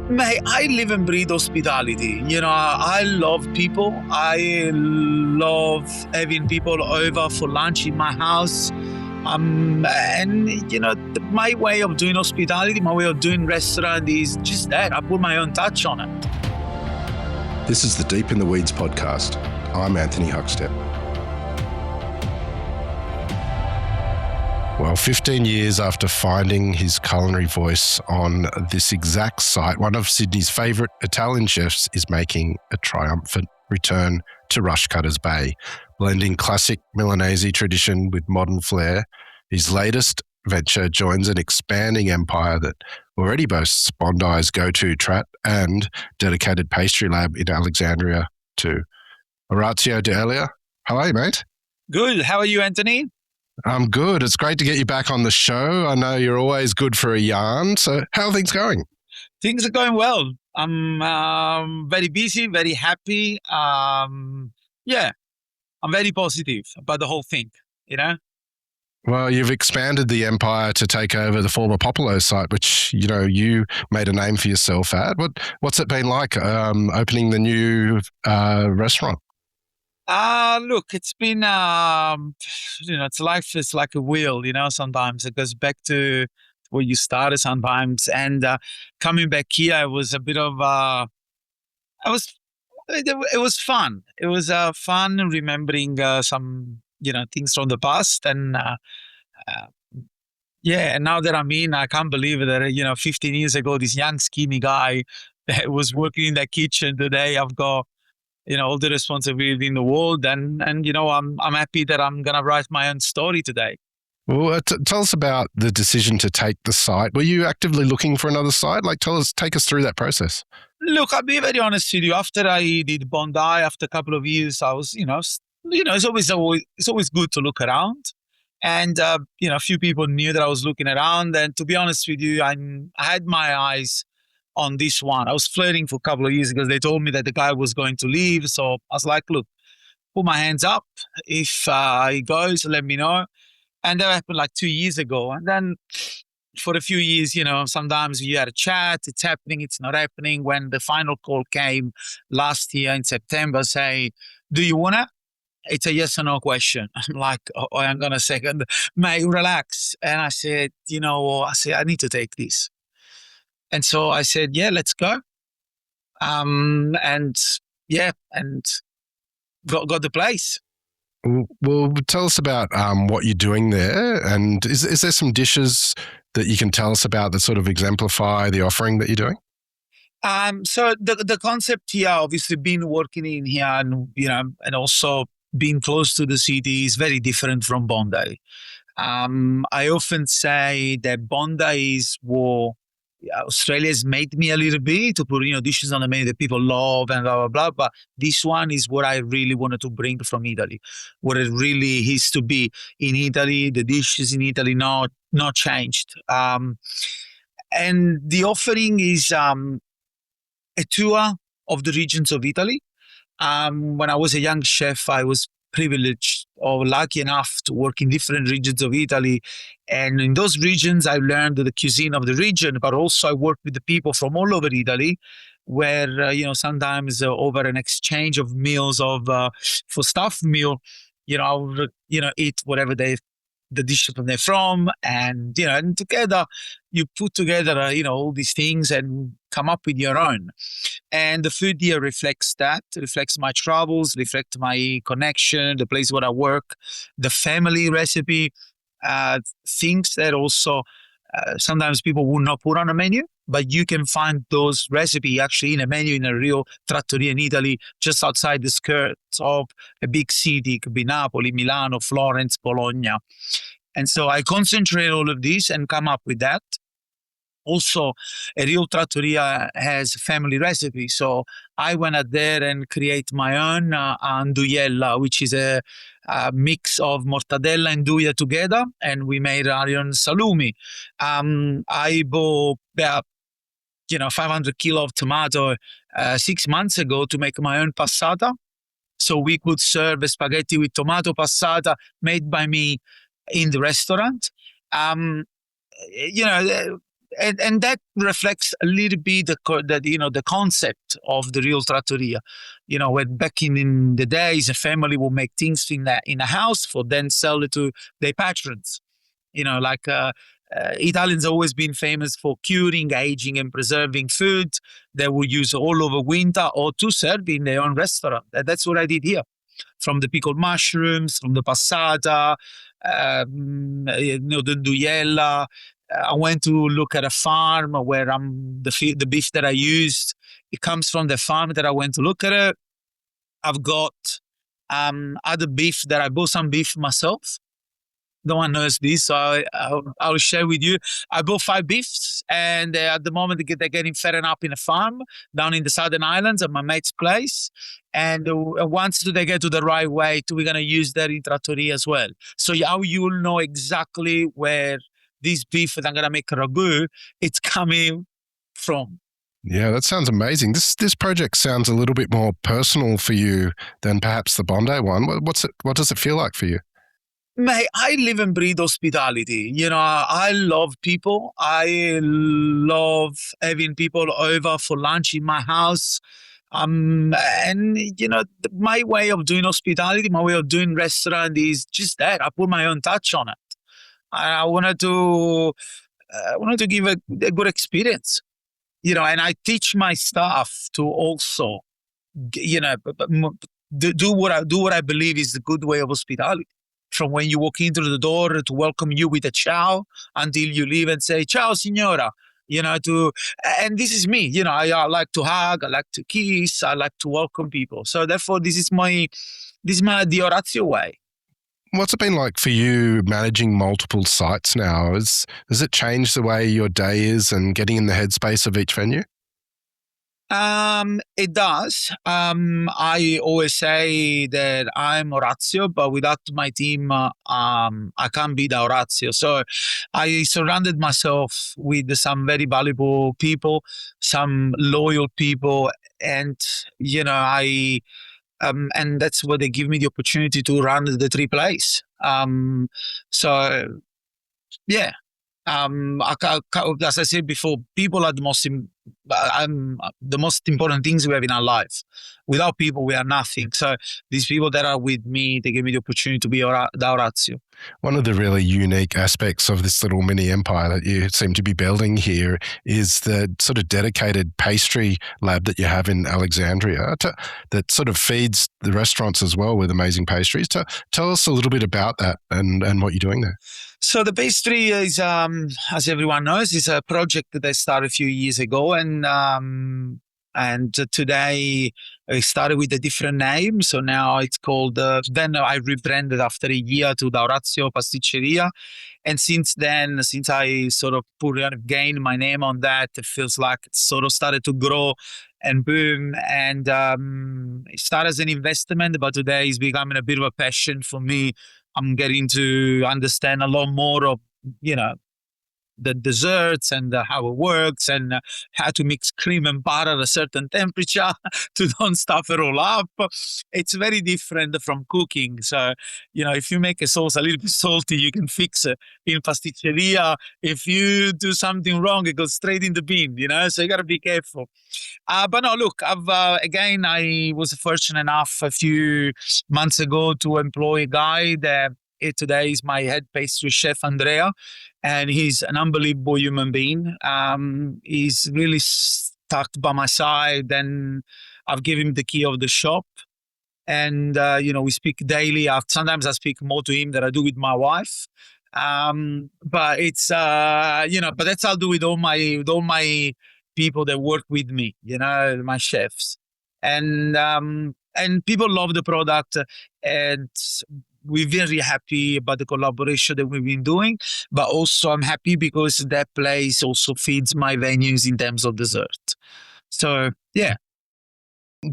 Mate, I live and breathe hospitality. I love people. I love having people over for lunch in my house. My way of doing hospitality, my way of doing restaurant is just that. I put my own touch on it. This is the Deep in the Weeds podcast. I'm Anthony Huckstep. Well, 15 years after finding his culinary voice on this exact site, one of Sydney's favourite Italian chefs is making a triumphant return to Rushcutters Bay, blending classic Milanese tradition with modern flair. His latest venture joins an expanding empire that already boasts Bondi's go-to trat and dedicated pastry lab in Alexandria too. Orazio D'Elia, hello, mate. Good. How are you, Anthony? I'm good. It's great to get you back on the show. I know you're always good for a yarn. So how are things going? Things are going well. I'm very busy, very happy. I'm very positive about the whole thing, Well, you've expanded the empire to take over the former Popolo site, which, you made a name for yourself at. What's it been like opening the new restaurant? Look, it's been, it's life is like a wheel, sometimes it goes back to where you started sometimes. And coming back here, it was a bit of, it was fun. It was fun remembering some, things from the past. And and now that I'm in, I can't believe that, 15 years ago, this young skinny guy that was working in the kitchen, today I've got, all the responsibility in the world. And I'm happy that I'm going to write my own story today. Well, tell us about the decision to take the site. Were you actively looking for another site? Take us through that process. Look, I'll be very honest with you. After I did Bondi, after a couple of years, I was, it's always good to look around. And, a few people knew that I was looking around. And to be honest with you, I had my eyes on this one. I was flirting for a couple of years because they told me that the guy was going to leave. So I was like, look, put my hands up. If he goes, let me know. And that happened like 2 years ago. And then for a few years, sometimes you had a chat, it's happening, it's not happening. When the final call came last year in September, say, do you want to? It's a yes or no question. I'm like, hang on a second, mate, relax. And I said, I need to take this. And so I said, yeah, let's go. And got the place. Well, tell us about what you're doing there. And is there some dishes that you can tell us about that sort of exemplify the offering that you're doing? So the concept here, obviously being working in here and, and also being close to the city is very different from Bondi. I often say that Bondi is what Australia's made me a little bit to put, dishes on the menu that people love and blah, blah, blah. But this one is what I really wanted to bring from Italy, what it really is to be in Italy, the dishes in Italy, not changed. And the offering is a tour of the regions of Italy. When I was a young chef, I was privileged or lucky enough to work in different regions of Italy. And in those regions, I learned the cuisine of the region, but also I worked with the people from all over Italy, where, sometimes over an exchange of meals for staff meal, I would, eat whatever the dishes from they're from. And, and together you put together, all these things and come up with your own. And the food here reflects that, reflects my travels, reflects my connection, the place where I work, the family recipe, things that also sometimes people would not put on a menu, but you can find those recipes actually in a menu in a real trattoria in Italy, just outside the skirts of a big city. It could be Napoli, Milano, Florence, Bologna. And so I concentrate all of this and come up with that. Also, a real trattoria has family recipe. So I went out there and create my own andouillella, which is a mix of mortadella and nduja together. And we made our own salumi. I bought about 500 kilo of tomato 6 months ago to make my own passata. So we could serve a spaghetti with tomato passata made by me in the restaurant. and that reflects a little bit the concept of the real trattoria. When back in the days, a family will make things in a house for then sell it to their patrons. Like Italians always been famous for curing, aging, and preserving food they will use all over winter or to serve in their own restaurant. That's what I did here. From the pickled mushrooms, from the passata, the Duyella. I went to look at a farm where the beef that I used. It comes from the farm that I went to look at it. I've got other beef that I bought some beef myself. No one knows this, so I'll share with you. I bought 5 beefs, and at the moment they're getting fattened up in a farm down in the Southern Islands at my mate's place. And once they get to the right weight, we're gonna use that in trattoria as well. So how you'll know exactly where this beef that I'm gonna make a ragu, it's coming from. Yeah, that sounds amazing. This project sounds a little bit more personal for you than perhaps the Bondi one. What does it feel like for you? Mate, I live and breathe hospitality. I love people. I love having people over for lunch in my house. And my way of doing hospitality, my way of doing restaurant is just that. I put my own touch on it. I wanted to give a good experience. And I teach my staff to also, do what I believe is the good way of hospitality. From when you walk into the door to welcome you with a ciao until you leave and say ciao signora. And this is me. I like to hug, I like to kiss, I like to welcome people. So therefore, this is the Orazio way. What's it been like for you managing multiple sites now? Does it change the way your day is and getting in the headspace of each venue? It does. I always say that I'm Orazio, but without my team, I can't be the Orazio. So I surrounded myself with some very valuable people, some loyal people, and and that's what they give me the opportunity to run the 3 place. So yeah, as I said before, people are the most important things we have in our life. Without people, we are nothing. So these people that are with me, they give me the opportunity to be the Orazio. One of the really unique aspects of this little mini empire that you seem to be building here is the sort of dedicated pastry lab that you have in Alexandria that sort of feeds the restaurants as well with amazing pastries. Tell us a little bit about that and what you're doing there. So the pastry is, as everyone knows, is a project that I started a few years ago, and today I started with a different name. So now it's called. Then I rebranded after a year to the Orazio Pasticceria, and since then, since I sort of gained my name on that, it feels like it sort of started to grow and boom. And it started as an investment, but today it's becoming a bit of a passion for me. I'm getting to understand a lot more of, the desserts and how it works and how to mix cream and butter at a certain temperature to don't stuff it all up. It's very different from cooking. So, if you make a sauce a little bit salty, you can fix it. In pasticceria, if you do something wrong, it goes straight in the bin, so you got to be careful. But no, look, I was fortunate enough a few months ago to employ a guy that today is my head pastry chef, Andrea, and he's an unbelievable human being. He's really stuck by my side, and I've given him the key of the shop. And, we speak daily. Sometimes I speak more to him than I do with my wife. But it's, but that's how I'll do with all my people that work with me, my chefs. And people love the product, and we're very happy about the collaboration that we've been doing, but also I'm happy because that place also feeds my venues in terms of dessert. So, yeah.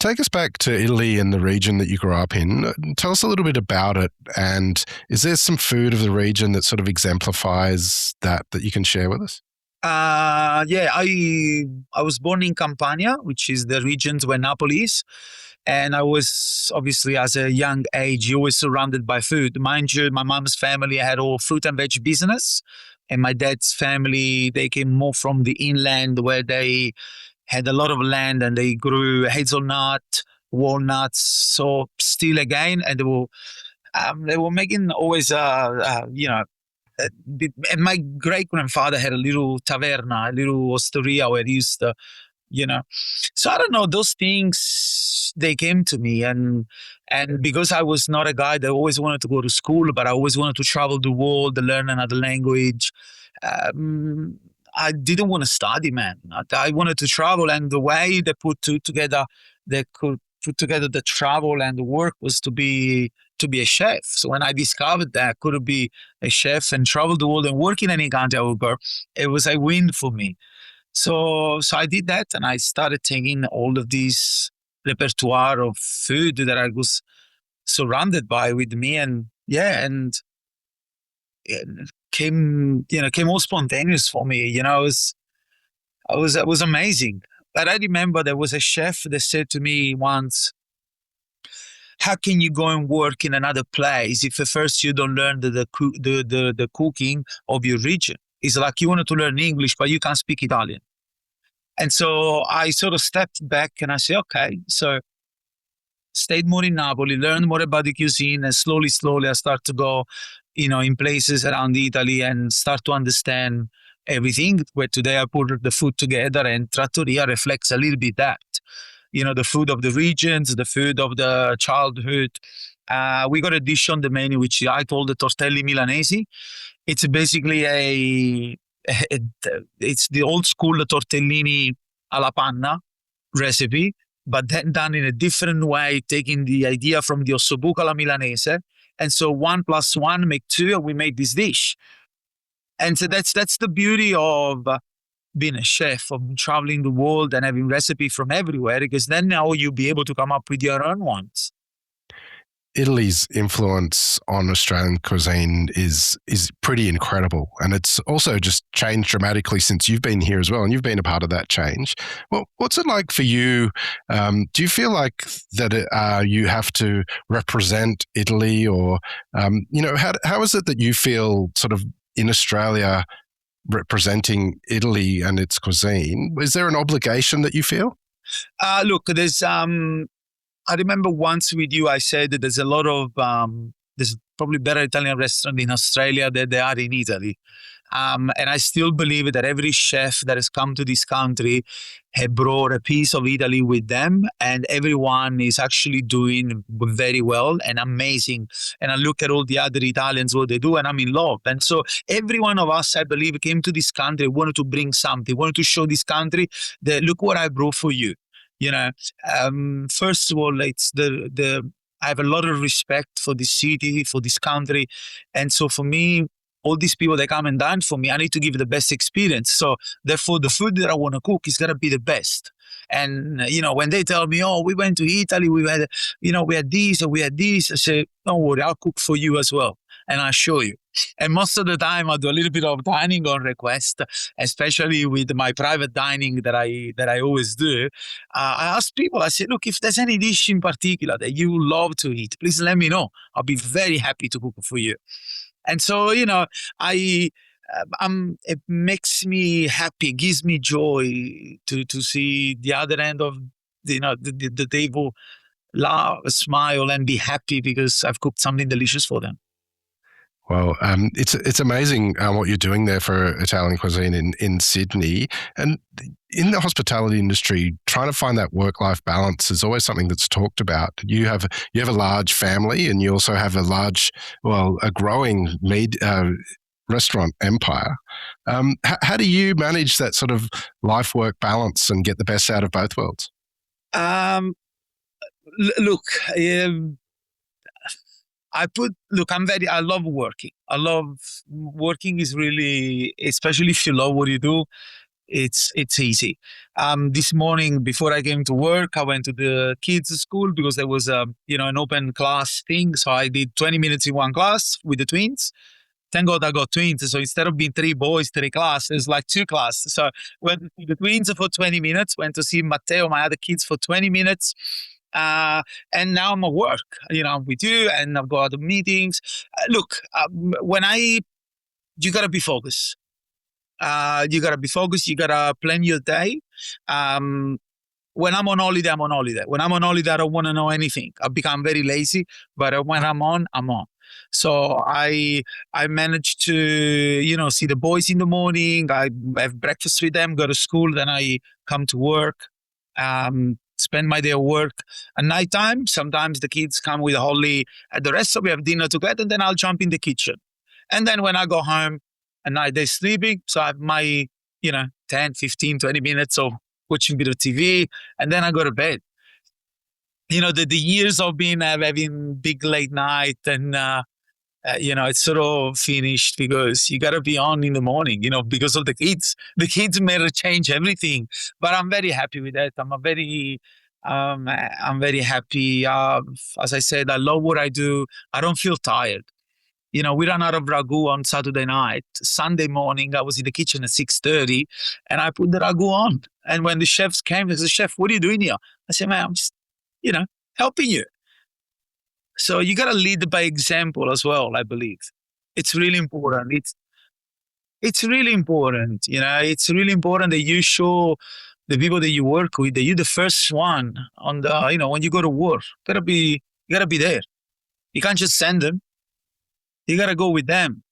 Take us back to Italy and the region that you grew up in. Tell us a little bit about it. And is there some food of the region that sort of exemplifies that you can share with us? Yeah, I was born in Campania, which is the region where Napoli is. And I was obviously, as a young age, always surrounded by food. Mind you, my mom's family had all fruit and veg business. and my dad's family, they came more from the inland where they had a lot of land and they grew hazelnut, walnuts. So still again, and they were making always, uh, and my great grandfather had a little taverna, a little osteria where he used to, you know. So I don't know, those things they came to me, and because I was not a guy that always wanted to go to school, but I always wanted to travel the world, learn another language. Um, I didn't want to study, man. I wanted to travel, and the way they could put together the travel and the work was to be a chef. So when I discovered that I could be a chef and travel the world and work in any country I would go, it was a win for me. So I did that, and I started taking all of these repertoire of food that I was surrounded by with me, and yeah, and it came all spontaneous for me. It was amazing. But I remember there was a chef that said to me once, "How can you go and work in another place if at first you don't learn the cooking of your region? It's like you wanted to learn English, but you can't speak Italian." And so I sort of stepped back and I said, okay, so stayed more in Napoli, learned more about the cuisine, and slowly, I start to go, in places around Italy and start to understand everything. Where today I put the food together, and trattoria reflects a little bit that, the food of the regions, the food of the childhood. We got a dish on the menu which I call the tortelli Milanese. It's basically it, it's the old school tortellini alla panna recipe, but then done in a different way, taking the idea from the ossobuco alla milanese. And so 1+1 make 2, and we made this dish. And so that's the beauty of being a chef, of traveling the world and having recipe from everywhere, because then now you'll be able to come up with your own ones. Italy's influence on Australian cuisine is pretty incredible, and it's also just changed dramatically since you've been here as well, and you've been a part of that change. Well, what's it like for you? Do you feel like that you have to represent Italy, or how is it that you feel sort of in Australia representing Italy and its cuisine? Is there an obligation that you feel? Look, I remember once with you, I said that there's a lot of there's probably better Italian restaurant in Australia than there are in Italy. And I still believe that every chef that has come to this country had brought a piece of Italy with them, and everyone is actually doing very well and amazing. And I look at all the other Italians, what they do, and I'm in love. And so every one of us, I believe, came to this country, wanted to bring something, wanted to show this country that look what I brought for you. You know, first of all, it's the I have a lot of respect for this city, for this country, and so for me, all these people that come and dine for me, I need to give the best experience. So therefore, the food that I want to cook is gonna be the best. And when they tell me, "Oh, we went to Italy, we had this or we had this," I say, "Don't worry, I'll cook for you as well, and I'll show you." And most of the time, I do a little bit of dining on request, especially with my private dining that I always do. I ask people, I say, "Look, if there's any dish in particular that you love to eat, please let me know. I'll be very happy to cook for you." And so, I, it makes me happy, gives me joy to see the other end of, the table laugh, smile, and be happy because I've cooked something delicious for them. Well, it's amazing what you're doing there for Italian cuisine in Sydney, and in the hospitality industry. Trying to find that work-life balance is always something that's talked about. You have a large family, and you also have a growing restaurant empire. How do you manage that sort of life-work balance and get the best out of both worlds? Um, Look, I love working. I love working is really, especially if you love what you do, it's easy. This morning before I came to work, I went to the kids' school because there was an open class thing. So I did 20 minutes in one class with the twins. Thank God I got twins. So instead of being three boys, three classes, like two classes. So went to see the twins for 20 minutes, went to see Matteo, my other kids, for 20 minutes. And now I'm at work, I'm with you, and I've got other meetings. Look, you gotta be focused. You got to be focused. You got to plan your day. When I'm on holiday, I'm on holiday. When I'm on holiday, I don't want to know anything. I've become very lazy, but when I'm on, I'm on. So I manage to, see the boys in the morning. I have breakfast with them, go to school, then I come to work, spend my day at work. At nighttime, sometimes the kids come with Holly at the restaurant, we have dinner together, and then I'll jump in the kitchen. And then when I go home at night, they're sleeping. So I have my, 10, 15, 20 minutes of watching a bit of TV, and then I go to bed. The years of being having big late night and, it's sort of finished because you got to be on in the morning, because of the kids. The kids may change everything, but I'm very happy with that. I'm very happy. As I said, I love what I do. I don't feel tired. We ran out of ragu on Saturday night. Sunday morning, I was in the kitchen at 6:30 and I put the ragu on. And when the chefs came, they said, "Chef, what are you doing here?" I said, "Man, I'm just, helping you." So you got to lead by example as well, I believe. It's really important. It's really important. It's really important that you show the people that you work with that you're the first one on the, when you go to work. You got to be there. You can't just send them. You got to go with them.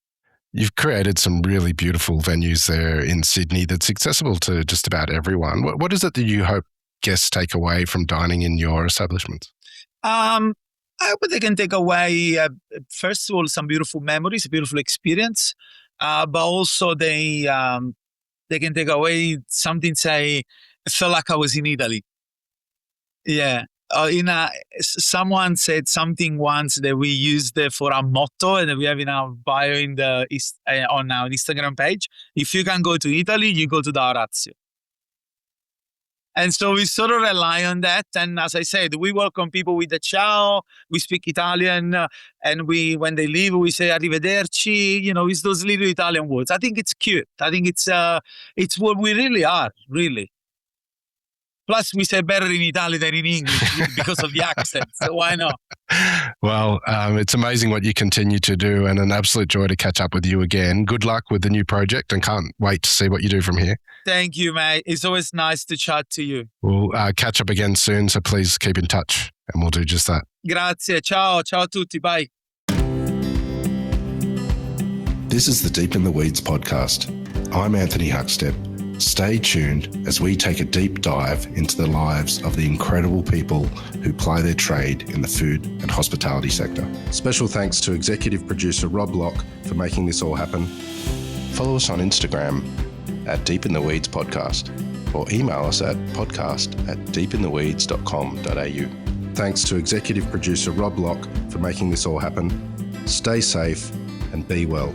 You've created some really beautiful venues there in Sydney that's accessible to just about everyone. What is it that you hope guests take away from dining in your establishments? I hope they can take away, first of all, some beautiful memories, a beautiful experience, but also they can take away something, say, I felt like I was in Italy. Yeah. Someone said something once that we used for our motto and that we have in our bio on our Instagram page. If you can go to Italy, you go to the Orazio. And so we sort of rely on that. And as I said, we welcome people with the ciao. We speak Italian, and when they leave, we say arrivederci. It's those little Italian words. I think it's cute. I think it's what we really are, really. Plus, we say better in Italian than in English because of the accent. So why not? Well, it's amazing what you continue to do and an absolute joy to catch up with you again. Good luck with the new project and can't wait to see what you do from here. Thank you, mate. It's always nice to chat to you. We'll catch up again soon, so please keep in touch and we'll do just that. Grazie. Ciao. Ciao a tutti. Bye. This is the Deep in the Weeds podcast. I'm Anthony Huckstep. Stay tuned as we take a deep dive into the lives of the incredible people who ply their trade in the food and hospitality sector. Special thanks to executive producer Rob Locke for making this all happen. Follow us on Instagram at Deep in the Weeds Podcast or email us at podcast@deepintheweeds.com.au. Thanks to executive producer Rob Locke for making this all happen. Stay safe and be well.